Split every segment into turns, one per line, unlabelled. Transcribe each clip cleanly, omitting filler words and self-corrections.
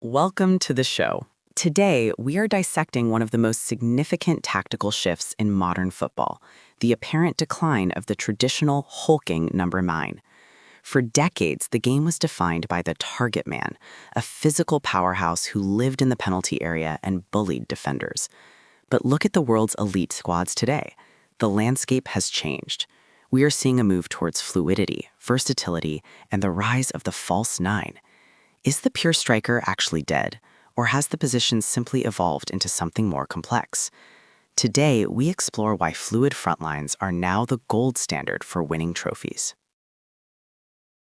Welcome to the show. Today, we are dissecting one of the most significant tactical shifts in modern football, the apparent decline of the traditional hulking number 9. For decades, the game was defined by the target man, a physical powerhouse who lived in the penalty area and bullied defenders. But look at the world's elite squads today. The landscape has changed. We are seeing a move towards fluidity, versatility, and the rise of the false 9. Is the pure striker actually dead, or has the position simply evolved into something more complex? Today, we explore why fluid frontlines are now the gold standard for winning trophies.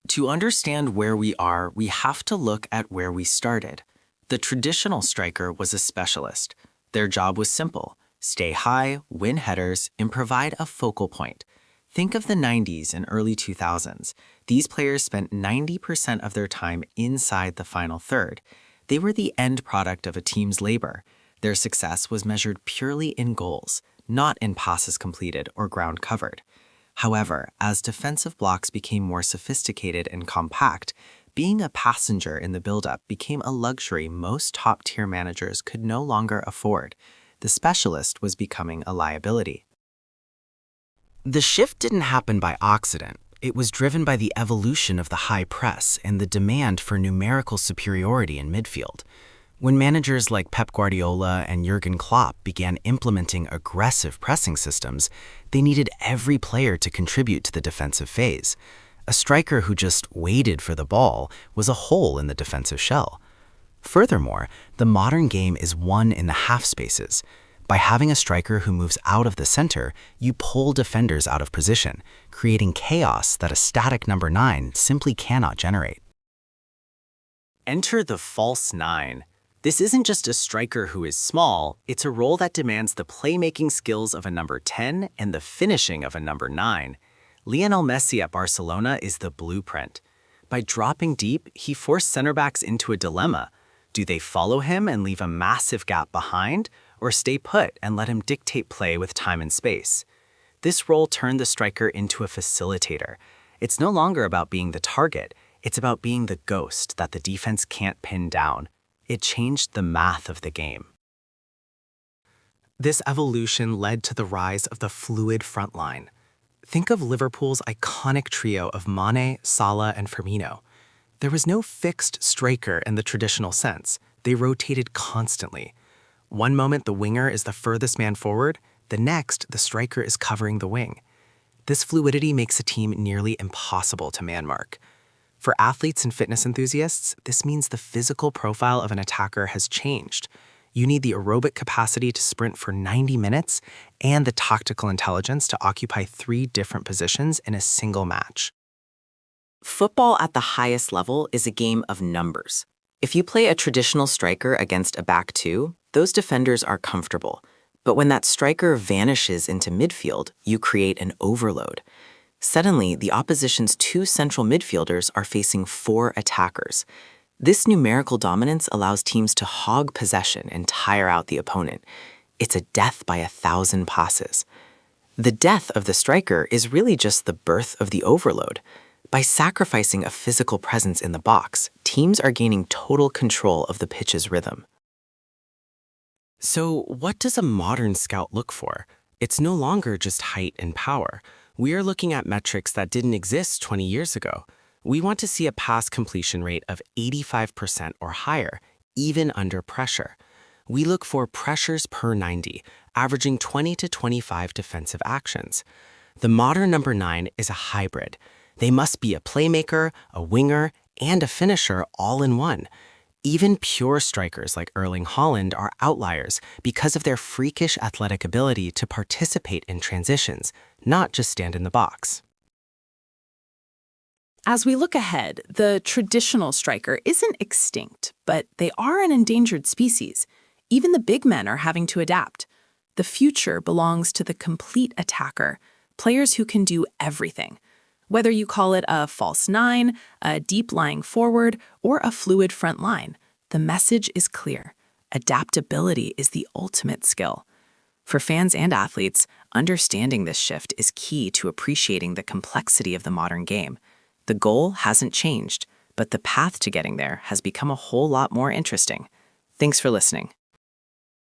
To understand where we are, we have to look at where we started. The traditional striker was a specialist. Their job was simple: stay high, win headers, and provide a focal point. Think of the 90s and early 2000s. These players spent 90% of their time inside the final third. They were the end product of a team's labor. Their success was measured purely in goals, not in passes completed or ground covered. However, as defensive blocks became more sophisticated and compact, being a passenger in the build-up became a luxury most top-tier managers could no longer afford. The specialist was becoming a liability.
The shift didn't happen by accident. It was driven by the evolution of the high press and the demand for numerical superiority in midfield. When managers like Pep Guardiola and Jurgen Klopp began implementing aggressive pressing systems, they needed every player to contribute to the defensive phase. A striker who just waited for the ball was a hole in the defensive shell. Furthermore, the modern game is won in the half spaces. By having a striker who moves out of the center, you pull defenders out of position, creating chaos that a static number 9 simply cannot generate.
Enter the false 9. This isn't just a striker who is small, it's a role that demands the playmaking skills of a number 10 and the finishing of a number 9. Lionel Messi at Barcelona is the blueprint. By dropping deep, he forced center backs into a dilemma. Do they follow him and leave a massive gap behind, or stay put and let him dictate play with time and space? This role turned the striker into a facilitator. It's no longer about being the target, it's about being the ghost that the defense can't pin down. It changed the math of the game.
This evolution led to the rise of the fluid front line. Think of Liverpool's iconic trio of Mane, Salah, and Firmino. There was no fixed striker in the traditional sense. They rotated constantly. One moment the winger is the furthest man forward, the next the striker is covering the wing. This fluidity makes a team nearly impossible to man-mark. For athletes and fitness enthusiasts, this means the physical profile of an attacker has changed. You need the aerobic capacity to sprint for 90 minutes and the tactical intelligence to occupy 3 different positions in a single match.
Football at the highest level is a game of numbers. If you play a traditional striker against a back 2, those defenders are comfortable. But when that striker vanishes into midfield, you create an overload. Suddenly, the opposition's 2 central midfielders are facing 4 attackers. This numerical dominance allows teams to hog possession and tire out the opponent. It's a death by 1,000 passes. The death of the striker is really just the birth of the overload. By sacrificing a physical presence in the box, teams are gaining total control of the pitch's rhythm.
So, what does a modern scout look for? It's no longer just height and power. We are looking at metrics that didn't exist 20 years ago. We want to see a pass completion rate of 85% or higher, even under pressure. We look for pressures per 90, averaging 20 to 25 defensive actions. The modern number 9 is a hybrid. They must be a playmaker, a winger, and a finisher all in one. Even pure strikers like Erling Haaland are outliers because of their freakish athletic ability to participate in transitions, not just stand in the box.
As we look ahead, the traditional striker isn't extinct, but they are an endangered species. Even the big men are having to adapt. The future belongs to the complete attacker, players who can do everything. Whether you call it a false 9, a deep-lying forward, or a fluid front line, the message is clear. Adaptability is the ultimate skill. For fans and athletes, understanding this shift is key to appreciating the complexity of the modern game. The goal hasn't changed. but the path to getting there has become a whole lot more interesting. Thanks for listening.